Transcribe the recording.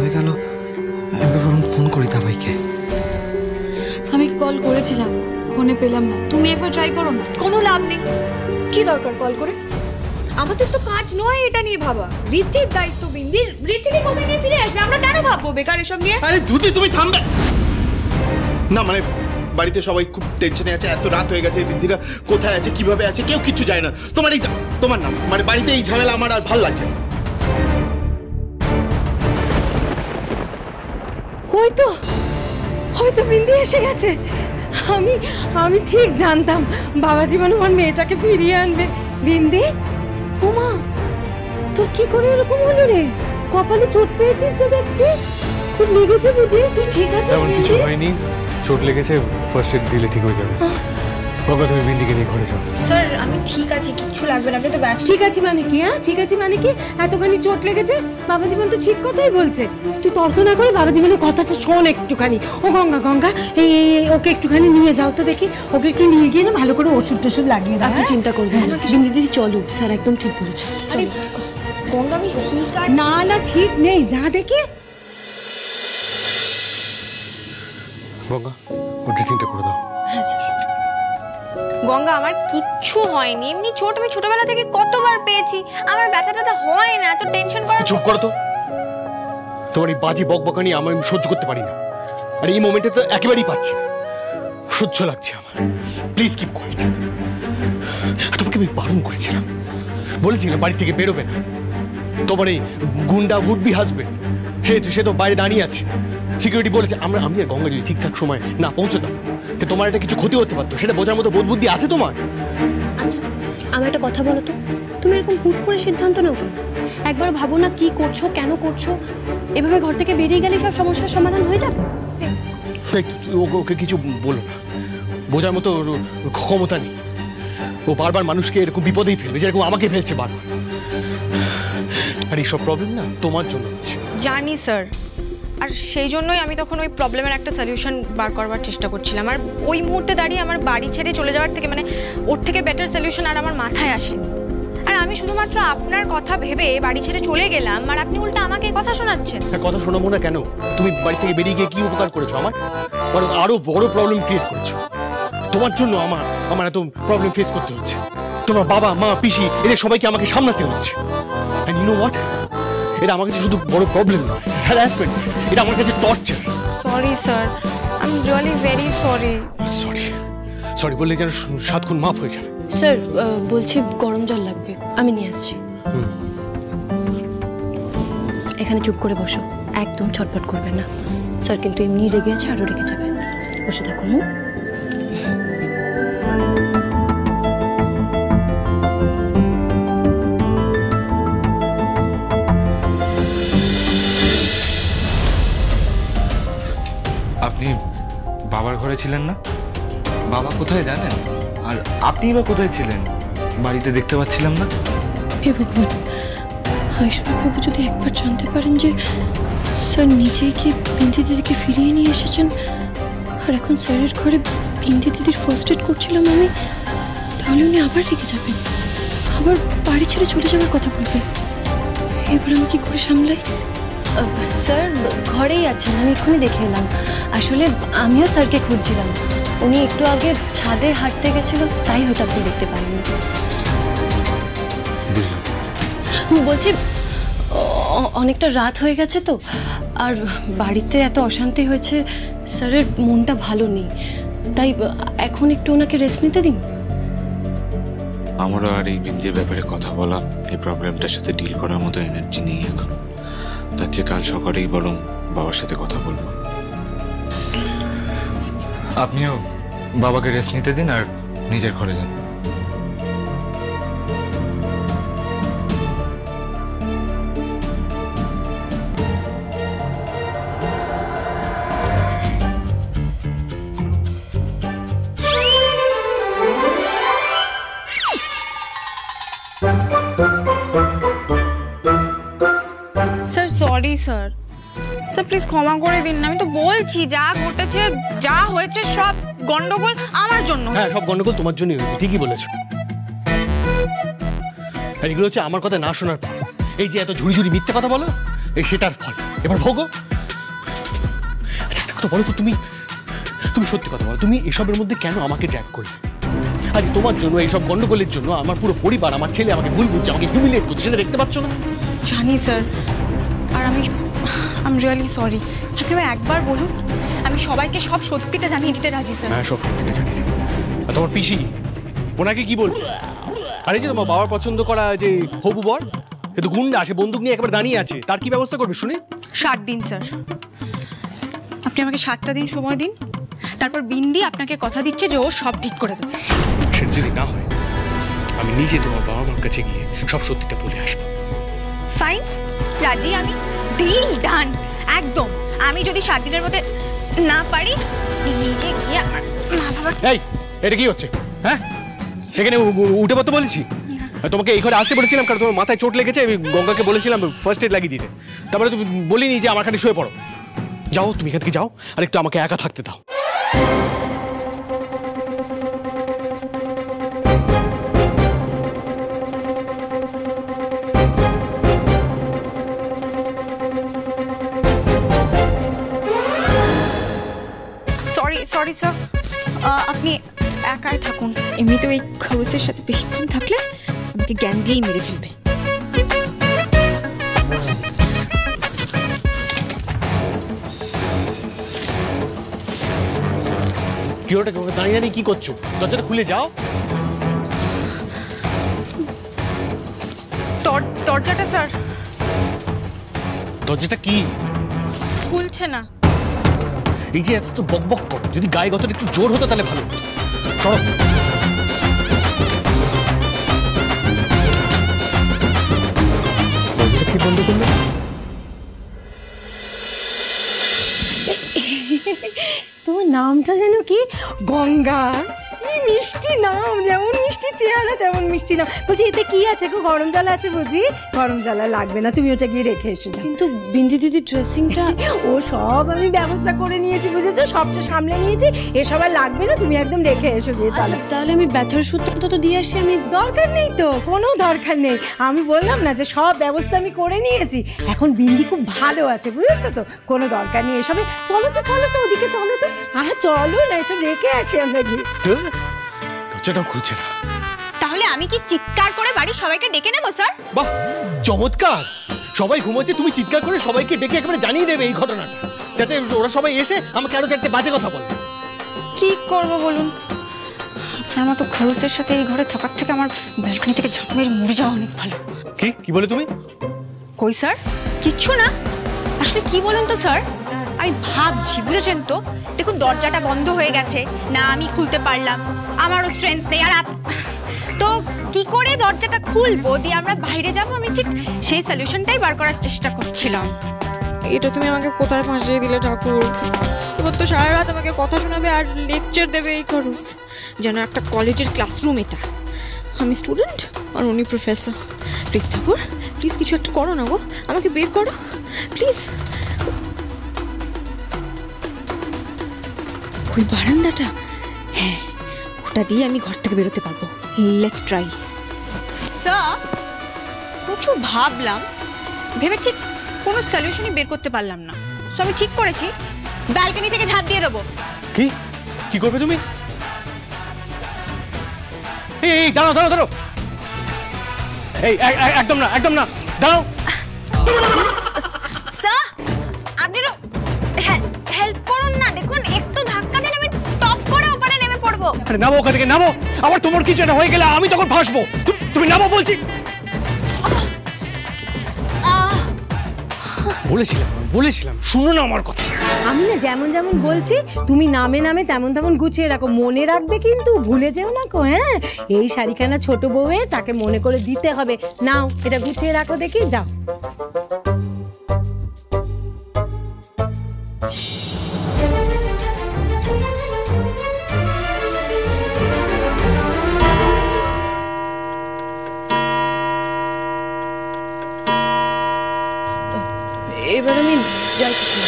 হয়ে গেল, একবার ফোন করি তা ভাইকে। আমি কল করেছিলাম, ফোনে পেলাম না। তুমি একবার ট্রাই করো না। কোনো লাভ নেই। কি দরকার কল করে? আমাদের তো কাজ নয় এটা নিয়ে ভাবা। রীতির দায়িত্ব বিন্দির। রীতিনি কবে নিয়ে ফিরে আসবে, আমরা কেন ভাববো বেকার এসব নিয়ে? আরে ধুতি তুমি থামবে না। মানে বাড়িতে সবাই খুব টেনশনে আছে, এত রাত হয়ে গেছে, রিদ্ধিরা কোথায় আছে কিভাবে আছে কেউ কিচ্ছু জানে না। তোমার নাম মানে বাড়িতে এই ঝামেলা আমার আর ভালো লাগছে না। হয়তো বিন্দি এসে গেছে। আমি ঠিক জানতাম বাবা জীবন আমার মেয়েটাকে ফিরিয়ে আনবে। বিন্দি, ওমা তোর কি করে এরকম হলো রে? কপালে চোট পেয়েছিস যে দেখছি, খুব লেগেছে বুঝি? তুই ঠিক আছিস? তেমন কিছু হয়নি, চোট লেগেছে, ফার্স্ট এড দিলে ঠিক হয়ে যাবে। বাবা তুমি বিন্দিকে নিয়ে ঘরে যাও। স্যার আমি ঠিক আছি, কিচ্ছু লাগবে না, আপনি তো ব্যস্ত। ঠিক আছে মানে কি? হ্যাঁ ঠিক আছে মানে কি? এতখানি চোট লেগেছে, বাবা জীবন তো ঠিক কথাই বলছে। তুই তর্ক না করে বাবা জীবনের কথাটা শোন একটুখানি। ও গঙ্গা এই ওকে একটুখানি নিয়ে যাও তো দেখি। ওকে একটু নিয়ে গিয়ে না ভালো করে ওষুধ টষুধ লাগিয়ে দাও। আপনি চিন্তা করবেন না বিন্দি দিদি, চলো, স্যার একদম ঠিক বলেছে। গঙ্গা আমি ঠিক না ঠিক নেই, যা দেখি। গঙ্গা ও ড্রেসিংটা করে দাও। হ্যাঁ স্যার। গঙ্গা আমার কিচ্ছু হয়নি, এমনি চোট আমি ছোটবেলা থেকে কতবার পেয়েছি, আমার ব্যথাটা হয় না, তো টেনশন করার। চুপ করো তো, তোমার এই বাজি বকবকানি আমি সহ্য করতে পারি না। আর এই মোমেন্টে তো একেবারেই পাচ্ছি না, সহ্য লাগছে আমার। Please keep quiet. তোমাকে আমি বারণ করেছিলাম, বলেছিলাম বাড়ি থেকে বেরোবে না। তোমার এই গুন্ডা উড বি হাজবেন্ড সে তো বাইরে দাঁড়িয়ে আছে, সিকিউরিটি বলেছে। আমি আর গঙ্গা যদি ঠিকঠাক সময় না পৌঁছতাম তো তোমার এটা কিছু ক্ষতি হতে পারতো, সেটা বোঝার মতো বোধ বুদ্ধি আছে তোমার? আচ্ছা আমার একটা কথা বলো তো, তুমি এরকম হুট করে সিদ্ধান্ত নাও কেন? একবার ভাবো না কি করছো, কেন করছো। এভাবে ঘর থেকে বেরিয়ে গেলে সব সমস্যার সমাধান হয়ে যাবে। ওকে কিছু বলো না, বোঝার মতো ক্ষমতা নেই। ও বারবার মানুষকে এরকম বিপদেই ফেলবে, যেরকম আমাকে ফেলছে বারবার। আর এইসব প্রবলেম না তোমার জন্য হচ্ছে। জানি স্যার, আর সেই জন্যই আমি তখন ওই প্রবলেমের একটা সলিউশন বার করবার চেষ্টা করছিলাম। আর ওই মুহূর্তে দাঁড়িয়ে আমার বাড়ি ছেড়ে চলে যাওয়ার থেকে মানে ওর থেকে বেটার সলিউশন আর আমার মাথায় আসেনি। আর আমি শুধুমাত্র আপনার কথা ভেবে বাড়ি ছেড়ে চলে গেলাম, আর আপনি উল্টা আমাকে কথা শোনাচ্ছেন। হ্যাঁ, কথা শোনাবো না কেন? তুমি বাড়ি থেকে বেরিয়ে গিয়ে কি উপকার করেছো আমার? বরং আরো বড় প্রবলেম ক্রিয়েট করেছো। তোমার জন্য আমার এত প্রবলেম ফেস করতে হচ্ছে। তোমার বাবা মা পিসি এদের সবাইকে আমাকে সামলাতে হচ্ছে। এন্ড ইউ নো হোয়াট, এটা আমার কাছে শুধু বড় প্রবলেম নয়, হ্যারাসমেন্ট, এটা আমার কাছে torture. Sorry sir, I am really very sorry. Sorry বললে যেন 7 গুণ মাফ হয়ে যাবে। স্যার বলছি গরম জল লাগবে, আমি নিয়ে আসছি। এখানে চুপ করে বসো, একদম ছটফট করবে না। স্যার কিন্তু এমনি রেগে আছে, আরো রেগে যাবে। বসে থাকো। আপনি বাবার ঘরে ছিলেন না? বাবা কোথায় জানেন? আর আপনিই বা কোথায় ছিলেন? বাড়িতে দেখতে পাচ্ছিলাম না। হে ভগবান, ঈশ্বরবাবু যদি একবার জানতে পারেন যে স্যার নিজেই গিয়ে বিন্দি দিদিকে ফিরিয়ে নিয়ে এসেছেন, আর এখন স্যারের ঘরে বিন্দি দিদির ফার্স্ট এড করছিলাম আমি, তাহলে উনি আবার রেগে যাবেন, আবার বাড়ি ছেড়ে চলে যাওয়ার কথা বলবেন। এবার আমি কি করে সামলাই? স্যার ঘরেই আছেন, আমি এক্ষুনি দেখে এলাম। আসলে আমিও স্যারকে খুঁজছিলাম, উনি একটু আগে ছাদে হাঁটতে গেছিল, তাই হয়তো আপনি দেখতে পাননি। বলছি অনেকটা রাত হয়ে গেছে তো, আর বাড়িতে এত অশান্তি হয়েছে, স্যারের মনটা ভালো নেই, তাই এখন একটু ওনাকে রেস্ট নিতে দিন। আমারও আর এই বিন্দির ব্যাপারে কথা বলা, এই প্রবলেমটার সাথে ডিল করার মতো এনার্জি নেই এখন। তার চেয়ে কাল সকালেই বরং বাবার সাথে কথা বলবো। আপনিও বাবাকে রেস্ট নিতে দিন আর নিজের ঘরে যান। Sir sorry sir, sir please ক্ষমা করে দিন না। আমি তো বলছি যা ঘটেছে যা হয়েছে সব গন্ডগোল আমার জন্য। হ্যাঁ, সব গন্ডগোল তোমার জন্যই হয়েছে, ঠিকই বলেছো। আর এগুলো হচ্ছে আমার কথা না শোনার পর। এই যে এত ঝুড়ি ঝুড়ি মিথ্যে কথা বলো, এই সেটার ফল এবার ভোগো। আচ্ছা একটা কথা বলো তো, তুমি সত্যি কথা বলো, তুমি এসবের মধ্যে কেন আমাকে ড্র্যাগ করলে? আজ তোমার জন্য, এইসব গন্ডগোলের জন্য আমার পুরো পরিবার, আমার ছেলে আমাকে ভুল বুঝছে, আমাকে হিউমিলিয়েট করছে, সেটা দেখতে পাচ্ছ না? জানি স্যার, আর আমি রিয়েলি সরি। আপনি আমায় একবার বলুন, আমি সবাইকে সব সত্যিটা জানিয়ে দিতে রাজি স্যার। হ্যাঁ, সব সত্যিটা জানিয়ে দিতে। আর তোমার পিসি, ওনাকে কি বলবো? আরে যে তোমার বাবার পছন্দ করা যে হবু বর, কিন্তু গুন্ডা, সে বন্দুক নিয়ে একেবারে দাঁড়িয়ে আছে, তার কি ব্যবস্থা করবে শুনি? 7 দিন স্যার, আপনি আমাকে 7টা দিন সময় দিন, তারপর বিন্দি আপনাকে কথা দিচ্ছে যে ও সব ঠিক করে দেবে। সেটা যদি না হয়, আমি নিজে তোমার বাবা মার কাছে গিয়ে সব সত্যিটা বলে আসবো। ফাইন, রাজি আমি, ডিল ডান একদম। আমি যদি 7 দিনের মধ্যে না পারি, নিজে গিয়ে আমার মা বাবার। এই, এটা কি হচ্ছে? হ্যাঁ, এখানে উঠে পড়তে বলেছি? তোমাকে এই ঘরে আসতে বলেছিলাম কারণ তোমার মাথায় চোট লেগেছে, আমি গঙ্গাকে বলেছিলাম ফার্স্ট এড লাগিয়ে দিতে। তারপরে তুমি বলিনি যে আমার খানে শুয়ে পড়ো। যাও, তুমি এখান থেকে যাও, আর একটু আমাকে একা থাকতে দাও। সরি স্যার, আপনি একাই থাকুন। এমনিতেও এই খরচের সাথে বেশিক্ষণ থাকলে আমাকে জ্ঞান দিয়েই মেরে ফেলবে। কি ওটা দাঁড়িয়ে দাঁড়িয়ে কি করছো? দরজাটা খুলে যাও। দরজাটা স্যার, দরজাটা কি খুলছে না। এই যে এত তো বক বক করো, যদি গায়ে গতটা একটু জোর হতো তাহলে ভালো হতো। চলো। দরজাটা কি বন্ধ করলো? তোমার নামটা যেন কি? গঙ্গা। কি মিষ্টি নাম, যেমন মিষ্টি চেহারা তেমন মিষ্টি নাম। বলছি এতে কি আছে গো? গরম জল আছে বুঝি? গরম জল লাগবে না, তুমি ওটা গিয়ে রেখে এসো। কিন্তু বিন্দি দিদির ড্রেসিংটা ও সব আমি ব্যবস্থা করে নিয়েছি, বুঝেছো? সবটা সামলে নিয়েছি, এসব আর লাগবে না, তুমি একদম রেখে এসো গিয়ে। আচ্ছা, তাহলে আমি ব্যথার সূত্র তো দিয়ে আসি। আমি দরকার নেই তো, কোনো দরকার নেই। আমি বললাম না যে সব ব্যবস্থা আমি করে নিয়েছি। এখন বিন্দি খুব ভালো আছে, বুঝেছো তো? কোনো দরকার নেই এসবে। চলো তো ওদিকে চলো তো। চলো না, এসব রেখে আসি আমরা গিয়ে। দরজাটাও খুলছে না। তাহলে আমি কি চিৎকার করে বাড়ির সবাইকে ডেকে নেবো স্যার? বাহ, চমৎকার। সবাই ঘুমোচ্ছে, তুমি চিৎকার করে সবাইকে ডেকে একেবারে জানিয়ে দেবে এই ঘটনাটা, যাতে ওরা সবাই এসে আমাকে আরো 4টে বাজে কথা বলে। কি করব বলুন? আপনার মতো খরচের সাথে এই ঘরে থাকার থেকে আমার ব্যালকনি থেকে ঝাঁপ মেরে মরে যাওয়া অনেক ভালো। কি বলে তুমি? কই স্যার, কিচ্ছু না। আসলে কি বলুন তো স্যার, আমি ভাবছি, বুঝেছেন তো? দেখুন দরজাটা বন্ধ হয়ে গেছে, না আমি খুলতে পারলাম, আমারও স্ট্রেংথ নেই, আর তো কি করে দরজাটা খুলবো দিয়ে আমরা বাইরে যাবো, আমি ঠিক সেই সলিউশনটাই বার করার চেষ্টা করছিলাম। এটা তুমি আমাকে কোথায় ফাঁসিয়ে দিলে ঠাকুর? এবার তো সারা রাত আমাকে কথা শোনাবে আর লেকচার দেবে এই খরচ, যেন একটা কলেজের ক্লাসরুম এটা। আমি স্টুডেন্ট আর উনি প্রফেসর। প্লিজ ঠাকুর, প্লিজ কিছু একটা করো না গো, আমাকে বের করো প্লিজ। ওই বারান্দাটা, হ্যাঁ ওটা দিয়ে আমি ঘর থেকে বেরোতে পারবো। Let's try. স্যার, প্রচুর ভাবলাম, ভেবে ঠিক কোনো সলিউশনই বের করতে পারলাম না। তো আমি ঠিক করেছি ব্যালকনি থেকে ঝাঁপ দিয়ে দেবো। কি করবে তুমি? এই দাঁড়াও। এই একদম না দাঁড়াও। স্যার, আপনি হেল্প করুন না, দেখুন একটু ধাক্কা দিলে আমি টপ করে উপরে নেমে পড়বো। আরে নামো, ওখান থেকে নামো। আবার তোমার কিছু একটা হয়ে গেলে আমি তখন ভাসবো। তুমি নামো বলছি। বলেছিলাম শুনো না আমার কথা। আমি না যেমন বলছি, তুমি নামে তেমন গুছিয়ে রাখো, মনে রাখবে কিন্তু, ভুলে যেও না কো। হ্যাঁ, এই শাড়িখানা ছোট বউয়ে তাকে মনে করে দিতে হবে। নাও, এটা গুছিয়ে রাখো দেখি, যাও। এবার আমি যাচ্ছি।